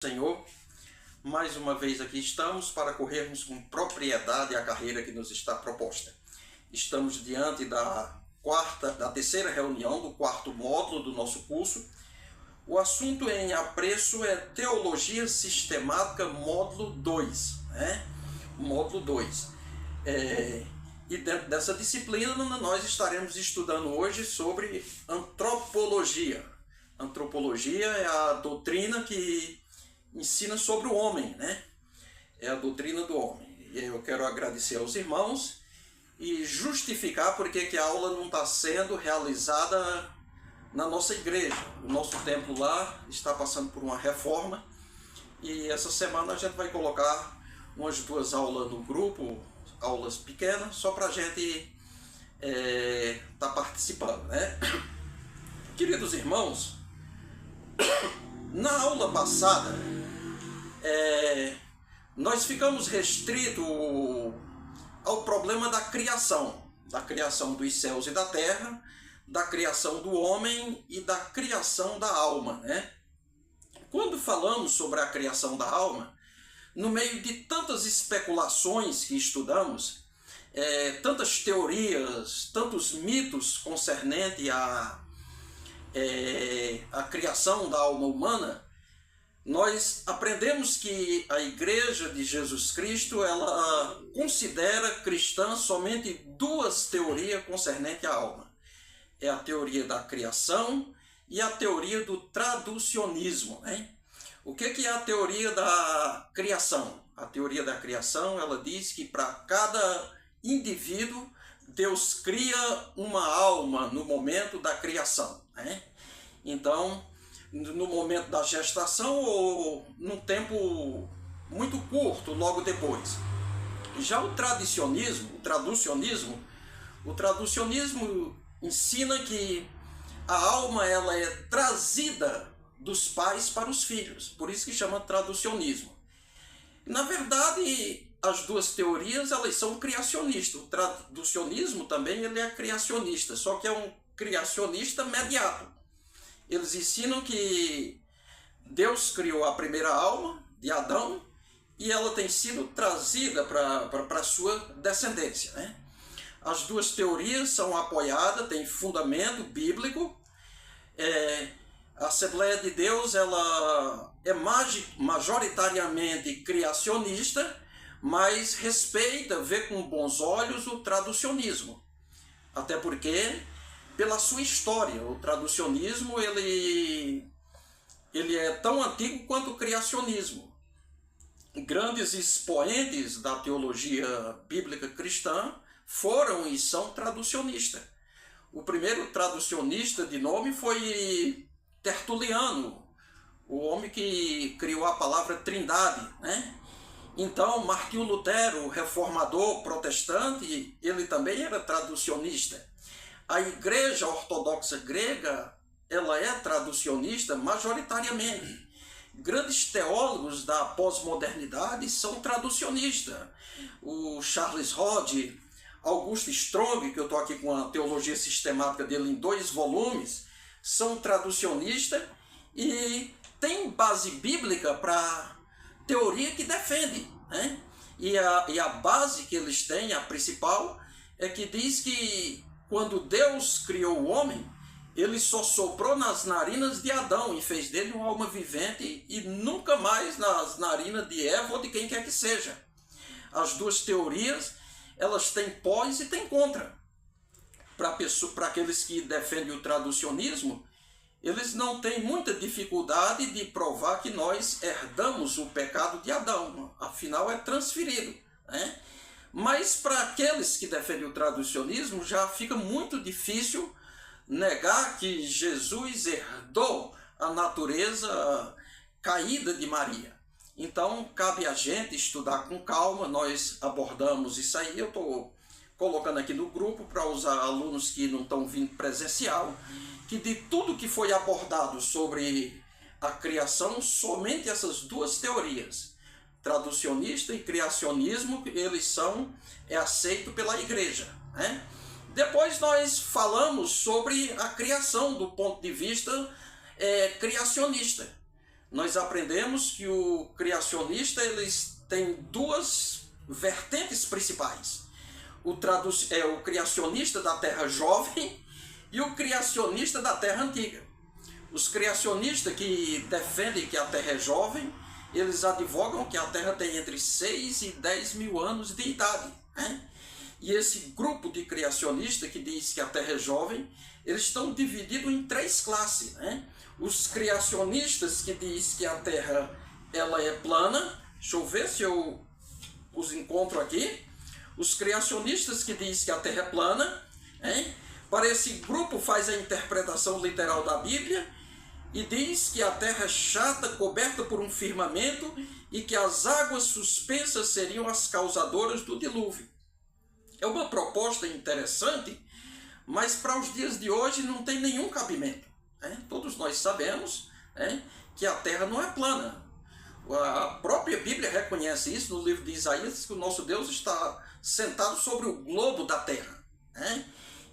Senhor, mais uma vez aqui estamos para corrermos com propriedade a carreira que nos está proposta. Estamos diante da terceira reunião do quarto módulo do nosso curso. O assunto em apreço é Teologia Sistemática, módulo 2. Módulo 2. E dentro dessa disciplina nós estaremos estudando hoje sobre antropologia. Antropologia é a doutrina que ensina sobre o homem, É a doutrina do homem. E eu quero agradecer aos irmãos e justificar porque que a aula não está sendo realizada na nossa igreja. O nosso templo lá está passando por uma reforma e essa semana a gente vai colocar umas 2 aulas no grupo, aulas pequenas, só para a gente tá participando, Queridos irmãos, na aula passada, nós ficamos restritos ao problema da criação dos céus e da terra, da criação do homem e da criação da alma, Quando falamos sobre a criação da alma, no meio de tantas especulações que estudamos, tantas teorias, tantos mitos concernentes à criação da alma humana, nós aprendemos que a Igreja de Jesus Cristo ela considera cristã somente 2 teorias concernentes à alma. É a teoria da criação e a teoria do traducionismo. O que é a teoria da criação? A teoria da criação ela diz que para cada indivíduo Deus cria uma alma no momento da criação. Então, no momento da gestação ou num tempo muito curto, logo depois. Já o traducionismo ensina que a alma ela é trazida dos pais para os filhos, por isso que chama traducionismo. Na verdade, as 2 teorias elas são criacionistas. O traducionismo também ele é criacionista, só que é um criacionista mediato. Eles ensinam que Deus criou a primeira alma de Adão e ela tem sido trazida para a sua descendência. As 2 teorias são apoiadas, têm fundamento bíblico. A Assembleia de Deus ela é majoritariamente criacionista, mas respeita, vê com bons olhos o traducionismo. Até porque, pela sua história, o traducionismo ele é tão antigo quanto o criacionismo. Grandes expoentes da teologia bíblica cristã foram e são traducionistas. O primeiro traducionista de nome foi Tertuliano, o homem que criou a palavra trindade, Então, Martinho Lutero, o reformador protestante, ele também era traducionista. A Igreja Ortodoxa Grega, ela é traducionista majoritariamente. Grandes teólogos da pós-modernidade são traducionistas. O Charles Hodge, Augusto Strong, que eu estou aqui com a teologia sistemática dele em 2 volumes, são traducionistas e tem base bíblica para teoria que defende. E a base que eles têm, a principal, é que diz que quando Deus criou o homem, ele só soprou nas narinas de Adão e fez dele uma alma vivente e nunca mais nas narinas de Eva ou de quem quer que seja. As 2 teorias, elas têm pós e têm contra. Para aqueles que defendem o traducionismo, eles não têm muita dificuldade de provar que nós herdamos o pecado de Adão. Afinal, é transferido. Mas para aqueles que defendem o traducionismo, já fica muito difícil negar que Jesus herdou a natureza caída de Maria. Então, cabe a gente estudar com calma, nós abordamos isso aí, eu estou colocando aqui no grupo para os alunos que não estão vindo presencial, que de tudo que foi abordado sobre a criação, somente essas 2 teorias, traducionista e criacionismo, eles é aceito pela igreja. Depois nós falamos sobre a criação do ponto de vista criacionista. nós aprendemos que o criacionista eles tem duas vertentes principais. O criacionista da terra jovem e o criacionista da terra antiga. Os criacionistas que defendem que a terra é jovem, eles advogam que a terra tem entre 6 e 10 mil anos de idade, né? E esse grupo de criacionistas que diz que a terra é jovem, eles estão divididos em 3 classes, né? Os criacionistas que diz que a terra ela é plana, deixa eu ver se eu os encontro aqui. Os criacionistas que diz que a terra é plana, hein? Para esse grupo faz a interpretação literal da Bíblia e diz que a terra é chata, coberta por um firmamento e que as águas suspensas seriam as causadoras do dilúvio. É uma proposta interessante, mas para os dias de hoje não tem nenhum cabimento, né? Todos nós sabemos, né, que a terra não é plana. A própria Bíblia reconhece isso no livro de Isaías, que o nosso Deus está sentado sobre o globo da terra, né?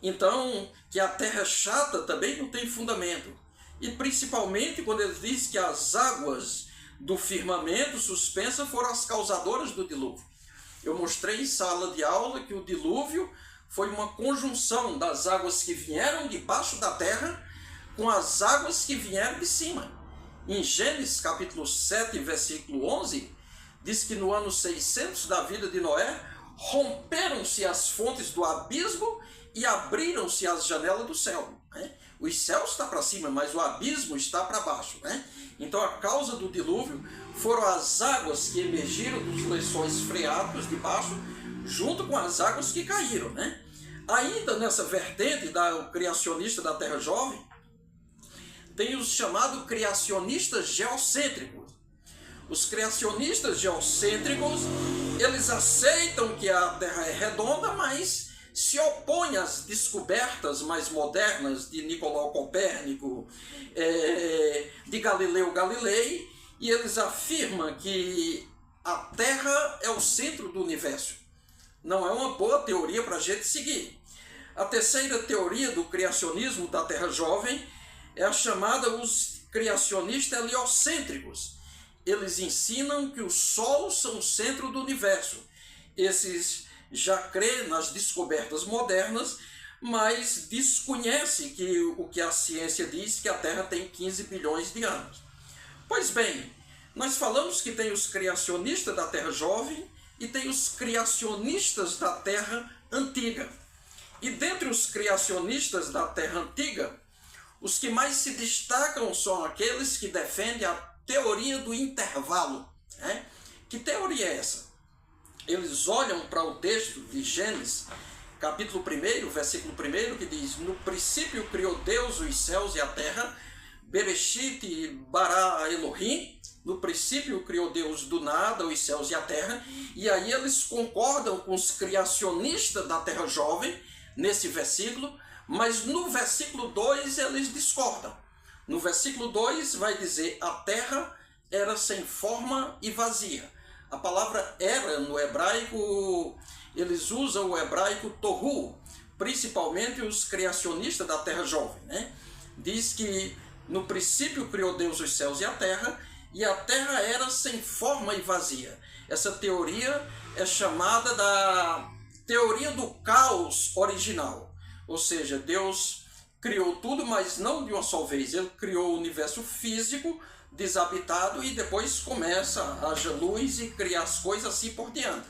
Então, que a terra é chata também não tem fundamento. E principalmente quando ele diz que as águas do firmamento suspensa foram as causadoras do dilúvio. Eu mostrei em sala de aula que o dilúvio foi uma conjunção das águas que vieram debaixo da terra com as águas que vieram de cima. Em Gênesis capítulo 7, versículo 11, diz que no ano 600 da vida de Noé, romperam-se as fontes do abismo e abriram-se as janelas do céu, né? Os céus estão para cima, mas o abismo está para baixo, né? Então a causa do dilúvio foram as águas que emergiram dos lençóis freáticos de baixo, junto com as águas que caíram, né? Ainda nessa vertente do criacionista da terra jovem, tem os chamados criacionistas geocêntricos. Os criacionistas geocêntricos, eles aceitam que a terra é redonda, mas se opõem às descobertas mais modernas de Nicolau Copérnico, de Galileu Galilei, e eles afirmam que a Terra é o centro do universo. Não é uma boa teoria para a gente seguir. A terceira teoria do criacionismo da Terra jovem é a chamada os criacionistas heliocêntricos. Eles ensinam que os sols são o centro do universo. Esses já crê nas descobertas modernas, mas desconhece o que a ciência diz, que a Terra tem 15 bilhões de anos. Pois bem, nós falamos que tem os criacionistas da Terra jovem e tem os criacionistas da Terra antiga. E dentre os criacionistas da Terra antiga, os que mais se destacam são aqueles que defendem a teoria do intervalo, né? Que teoria é essa? Eles olham para o texto de Gênesis, capítulo 1, versículo 1, que diz: no princípio criou Deus os céus e a terra, Bereshit bara Elohim, no princípio criou Deus do nada os céus e a terra, e aí eles concordam com os criacionistas da terra jovem, nesse versículo, mas no versículo 2 eles discordam. No versículo 2 vai dizer: a terra era sem forma e vazia. A palavra era no hebraico, eles usam o hebraico tohu, principalmente os criacionistas da terra jovem, né? Diz que no princípio criou Deus os céus e a terra era sem forma e vazia. Essa teoria é chamada da teoria do caos original. Ou seja, Deus criou tudo, mas não de uma só vez. Ele criou o universo físico, desabitado, e depois começa a haja luz e criar as coisas assim por diante.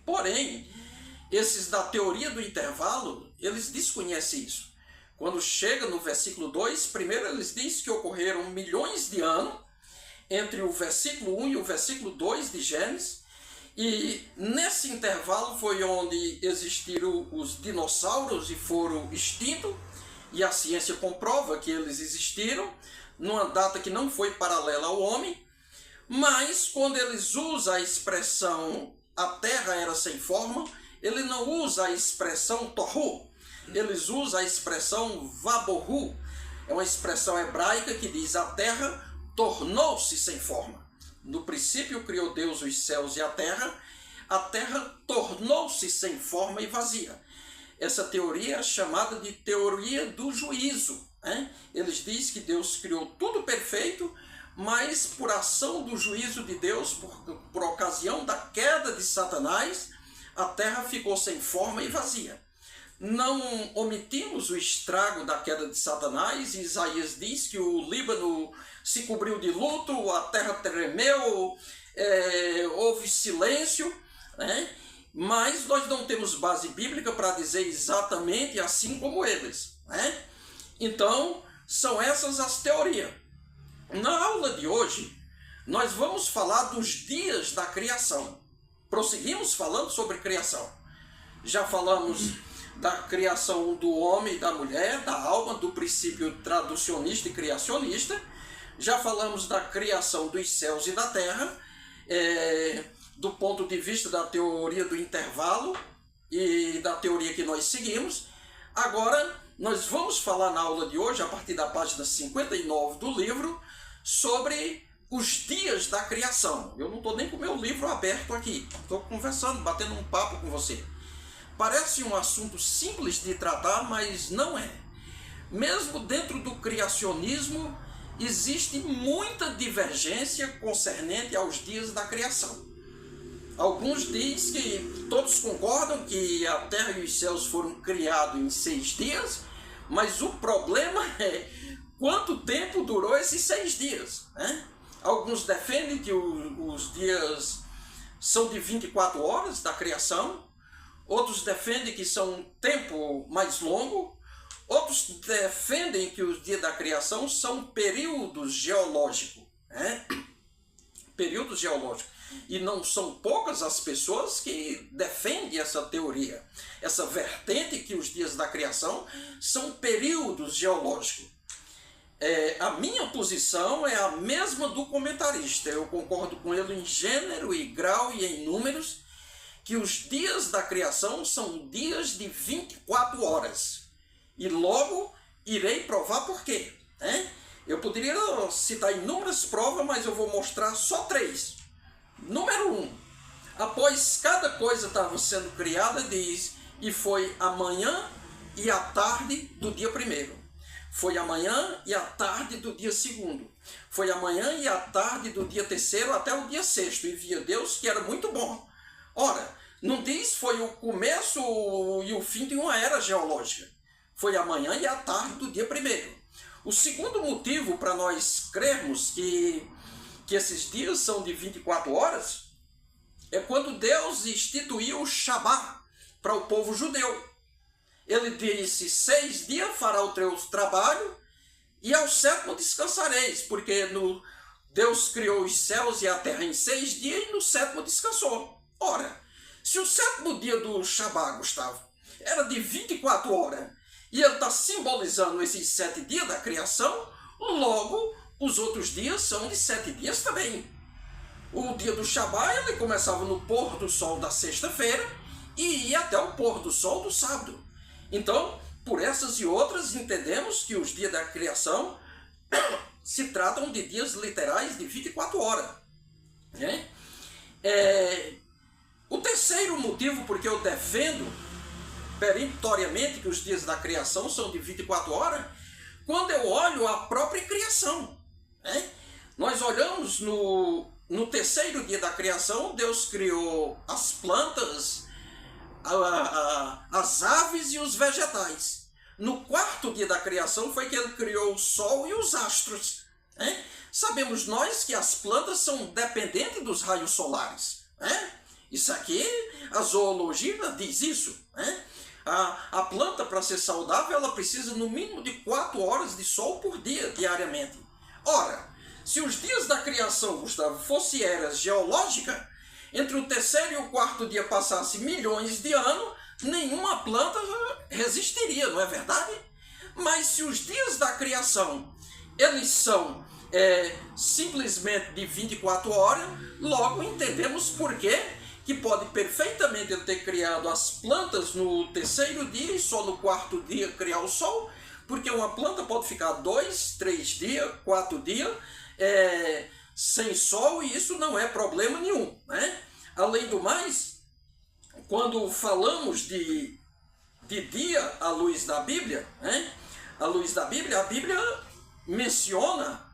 Porém, esses da teoria do intervalo, eles desconhecem isso. Quando chega no versículo 2, primeiro eles dizem que ocorreram milhões de anos entre o versículo 1 e o versículo 2 de Gênesis, e nesse intervalo foi onde existiram os dinossauros e foram extintos, e a ciência comprova que eles existiram numa data que não foi paralela ao homem. Mas quando eles usam a expressão a terra era sem forma, ele não usa a expressão tohu, eles usam a expressão vabohu. É uma expressão hebraica que diz: a terra tornou-se sem forma. No princípio criou Deus os céus e a terra tornou-se sem forma e vazia. Essa teoria é chamada de teoria do juízo, né? Eles dizem que Deus criou tudo perfeito, mas por ação do juízo de Deus, por ocasião da queda de Satanás, a terra ficou sem forma e vazia. Não omitimos o estrago da queda de Satanás. Isaías diz que o Líbano se cobriu de luto, a terra tremeu, houve silêncio, né? Mas nós não temos base bíblica para dizer exatamente assim como eles, né? Então, são essas as teorias. Na aula de hoje, nós vamos falar dos dias da criação. Prosseguimos falando sobre criação. Já falamos da criação do homem e da mulher, da alma, do princípio traducionista e criacionista. Já falamos da criação dos céus e da terra, do ponto de vista da teoria do intervalo e da teoria que nós seguimos. Agora, nós vamos falar na aula de hoje, a partir da página 59 do livro, sobre os dias da criação. Eu não estou nem com o meu livro aberto aqui, estou conversando, batendo um papo com você. Parece um assunto simples de tratar, mas não é. Mesmo dentro do criacionismo, existe muita divergência concernente aos dias da criação. Alguns dizem que todos concordam que a terra e os céus foram criados em 6 dias, mas o problema é quanto tempo durou esses 6 dias, né? Alguns defendem que os dias são de 24 horas da criação, outros defendem que são um tempo mais longo, outros defendem que os dias da criação são períodos geológicos, né? Períodos geológicos. E não são poucas as pessoas que defendem essa teoria, essa vertente que os dias da criação são períodos geológicos. A minha posição é a mesma do comentarista. Eu concordo com ele em gênero e grau e em números, que os dias da criação são dias de 24 horas. E logo irei provar por quê, né? Eu poderia citar inúmeras provas, mas eu vou mostrar só 3. Número 1. Após cada coisa estava sendo criada, diz, e foi a manhã e a tarde do dia 1º. Foi a manhã e a tarde do dia 2º. Foi a manhã e a tarde do dia 3º até o dia 6º. E via Deus que era muito bom. Ora, não diz foi o começo e o fim de uma era geológica. Foi a manhã e a tarde do dia 1º. O segundo motivo para nós crermos que esses dias são de 24 horas é quando Deus instituiu o Shabá para o povo judeu. Ele disse, 6 dias fará o teu trabalho e ao 7º descansareis, porque Deus criou os céus e a terra em 6 dias e no 7º descansou. Ora, se o 7º dia do Shabá, Gustavo, era de 24 horas e ele está simbolizando esses 7 dias da criação, logo os outros dias são de 7 dias também. O dia do Shabá ele começava no pôr do sol da sexta-feira e ia até o pôr do sol do sábado. Então, por essas e outras, entendemos que os dias da criação se tratam de dias literais de 24 horas. Né? O terceiro motivo porque eu defendo peremptoriamente que os dias da criação são de 24 horas, quando eu olho a própria criação. Né? Nós olhamos no 3º dia da criação, Deus criou as plantas, as aves e os vegetais. No 4º dia da criação foi que ele criou o sol e os astros. Né? Sabemos nós que as plantas são dependentes dos raios solares. Né? Isso aqui, a zoologia diz isso. Né? A planta, para ser saudável, ela precisa no mínimo de 4 horas de sol por dia, diariamente. Ora, se os dias da criação, Gustavo, fossem eras geológicas, entre o 3º e o 4º dia passasse milhões de anos, nenhuma planta resistiria, não é verdade? Mas se os dias da criação, eles são simplesmente de 24 horas, logo entendemos por quê que pode perfeitamente ele ter criado as plantas no 3º dia e só no 4º dia criar o sol, porque uma planta pode ficar 2, 3 dias, 4 dias sem sol e isso não é problema nenhum. Né? Além do mais, quando falamos de dia à luz da Bíblia, né? À luz da Bíblia, a Bíblia menciona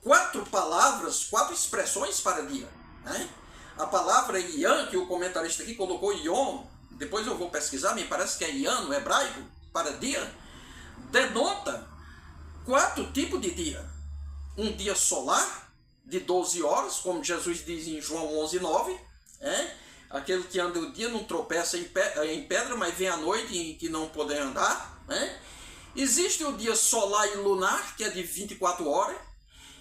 4 palavras, 4 expressões para dia, né? A palavra Yom, que o comentarista aqui colocou Yom, depois eu vou pesquisar, me parece que é Yom no hebraico, para dia, denota 4 tipos de dia. Um dia solar, de 12 horas, como Jesus diz em João 11:9, aquele que anda o dia não tropeça em pedra, mas vem à noite em que não poder andar, né? Existe o dia solar e lunar, que é de 24 horas.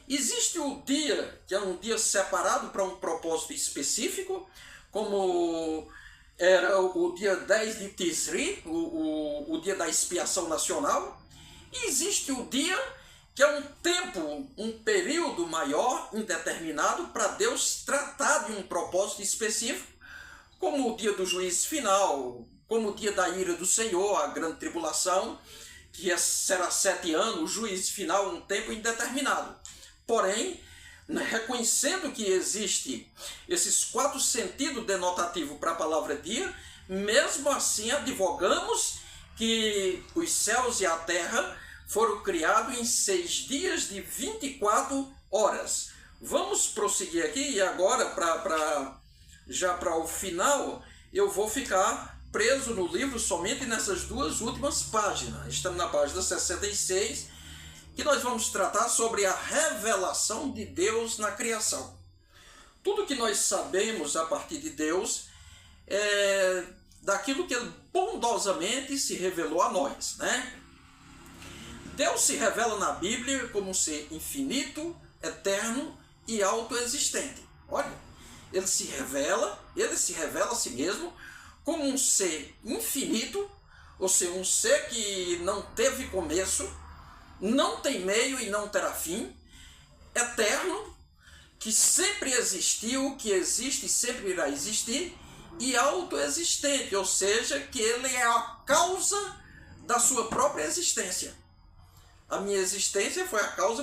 Existe o dia, que é um dia separado para um propósito específico, como era o dia 10 de Tisri, o dia da expiação nacional. E existe o dia que é um tempo, um período maior, indeterminado, para Deus tratar de um propósito específico, como o dia do juízo final, como o dia da ira do Senhor, a grande tribulação, que será 7 anos, o juízo final, um tempo indeterminado. Porém, reconhecendo que existe esses 4 sentidos denotativos para a palavra dia, mesmo assim advogamos que os céus e a terra foram criados em 6 dias de 24 horas. Vamos prosseguir aqui e agora, já para o final, eu vou ficar preso no livro somente nessas 2 últimas páginas. Estamos na página 66, que nós vamos tratar sobre a revelação de Deus na criação. Tudo que nós sabemos a partir de Deus é daquilo que Ele bondosamente se revelou a nós, né? Deus se revela na Bíblia como um ser infinito, eterno e autoexistente. Olha, Ele se revela a si mesmo como um ser infinito, ou seja, um ser que não teve começo, não tem meio e não terá fim, eterno, que sempre existiu, que existe e sempre irá existir, e autoexistente, ou seja, que Ele é a causa da sua própria existência. A minha existência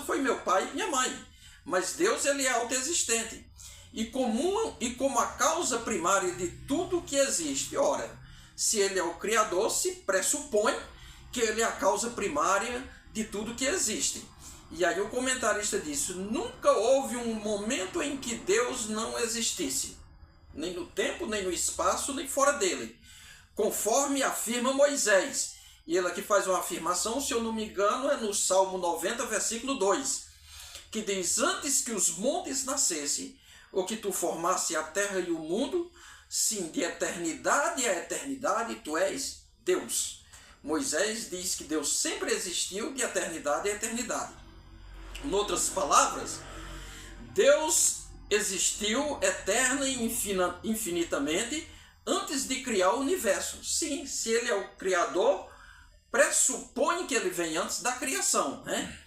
foi meu pai e minha mãe, mas Deus, Ele é autoexistente. E como a causa primária de tudo que existe. Ora, se Ele é o Criador, se pressupõe que Ele é a causa primária de tudo que existe. E aí o comentarista disse: nunca houve um momento em que Deus não existisse, nem no tempo, nem no espaço, nem fora dele, conforme afirma Moisés. E ele aqui faz uma afirmação, se eu não me engano, é no Salmo 90, versículo 2, que diz: antes que os montes nascessem, ou que tu formasse a terra e o mundo, sim, de eternidade a eternidade, tu és Deus. Moisés diz que Deus sempre existiu de eternidade a eternidade. Em outras palavras, Deus existiu eterna e infinitamente antes de criar o universo. Sim, se Ele é o Criador, pressupõe que Ele vem antes da criação, né?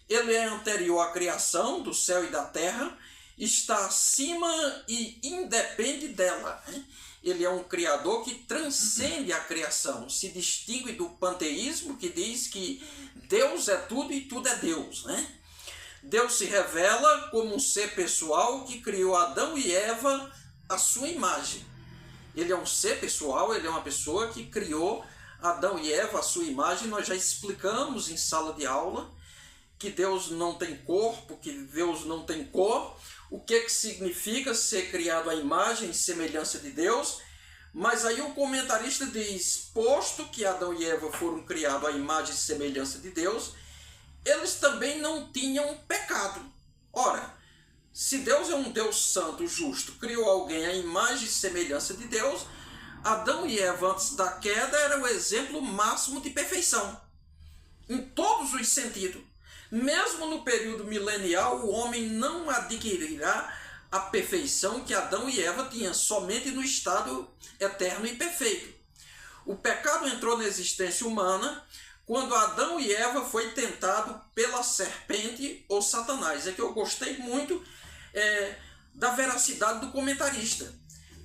Ele é anterior à criação do céu e da terra, está acima e independe dela, né? Ele é um Criador que transcende a criação, se distingue do panteísmo, que diz que Deus é tudo e tudo é Deus, né? Deus se revela como um ser pessoal que criou Adão e Eva à sua imagem. Ele é um ser pessoal, ele é uma pessoa que criou Adão e Eva à sua imagem. Nós já explicamos em sala de aula que Deus não tem corpo, que Deus não tem cor, o que significa ser criado à imagem e semelhança de Deus. Mas aí o comentarista diz: posto que Adão e Eva foram criados à imagem e semelhança de Deus, eles também não tinham pecado. Ora, se Deus é um Deus santo, justo, criou alguém à imagem e semelhança de Deus, Adão e Eva antes da queda era o exemplo máximo de perfeição, em todos os sentidos. Mesmo no período milenial, o homem não adquirirá a perfeição que Adão e Eva tinham, somente no estado eterno e perfeito. O pecado entrou na existência humana quando Adão e Eva foi tentado pela serpente ou Satanás. É que eu gostei muito da veracidade do comentarista.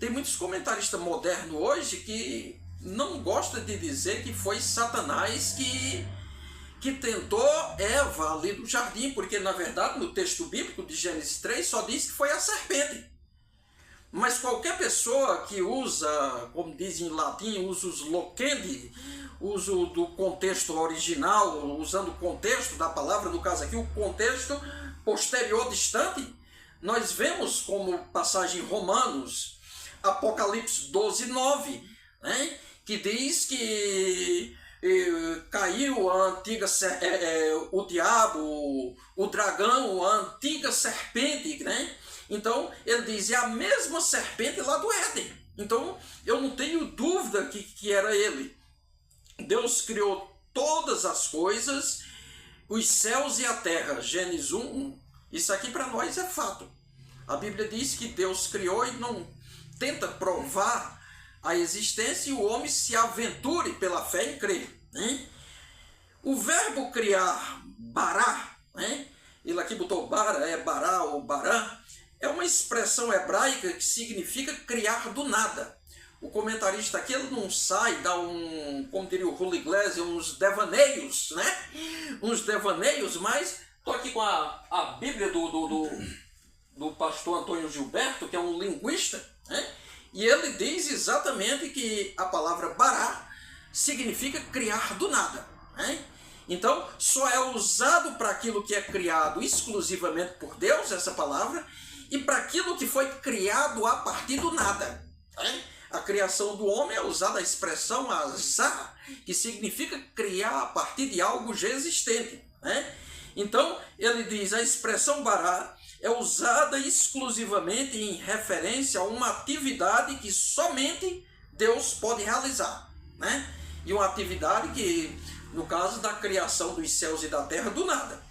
Tem muitos comentaristas modernos hoje que não gostam de dizer que foi Satanás que tentou Eva ali do jardim, porque na verdade no texto bíblico de Gênesis 3 só diz que foi a serpente. Mas qualquer pessoa que usa, como dizem em latim, usa os loquendi, usa do contexto original, usando o contexto da palavra, no caso aqui o contexto posterior distante, nós vemos como passagem em Romanos, Apocalipse 12, 9, né? Que diz que caiu a antiga, o diabo, o dragão, a antiga serpente, né? Então, ele diz, é a mesma serpente lá do Éden. Então, eu não tenho dúvida que era ele. Deus criou todas as coisas, os céus e a terra. Gênesis 1. Isso aqui para nós é fato. A Bíblia diz que Deus criou e não tenta provar a existência e o homem se aventure pela fé em crer. Né? O verbo criar, bará, né? Ele aqui botou bara, é bará ou bará, é uma expressão hebraica que significa criar do nada. O comentarista aqui ele não sai, dá como diria o Julio Iglesias, uns devaneios, né? Uns devaneios, mas estou aqui com a Bíblia do pastor Antônio Gilberto, que é um linguista, né? E ele diz exatamente que a palavra bará significa criar do nada, né? Então, só é usado para aquilo que é criado exclusivamente por Deus, essa palavra, e para aquilo que foi criado a partir do nada, né? A criação do homem é usada a expressão azar, que significa criar a partir de algo já existente, né? Então, ele diz, a expressão bará é usada exclusivamente em referência a uma atividade que somente Deus pode realizar, né? E uma atividade que, no caso da criação dos céus e da terra, do nada.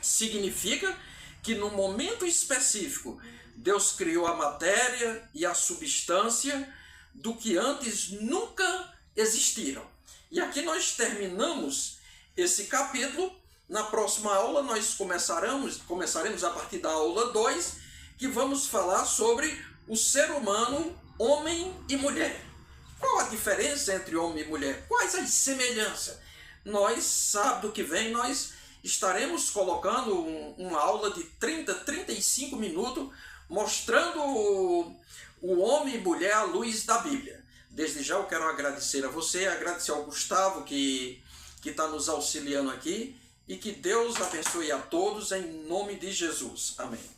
Significa que no momento específico, Deus criou a matéria e a substância do que antes nunca existiram. E aqui nós terminamos esse capítulo. Na próxima aula nós começaremos a partir da aula 2, que vamos falar sobre o ser humano, homem e mulher. Qual a diferença entre homem e mulher? Quais as semelhanças? Nós, sábado que vem, nós estaremos colocando uma aula de 35 minutos, mostrando o homem e mulher à luz da Bíblia. Desde já eu quero agradecer a você, agradecer ao Gustavo que está nos auxiliando aqui, e que Deus abençoe a todos em nome de Jesus. Amém.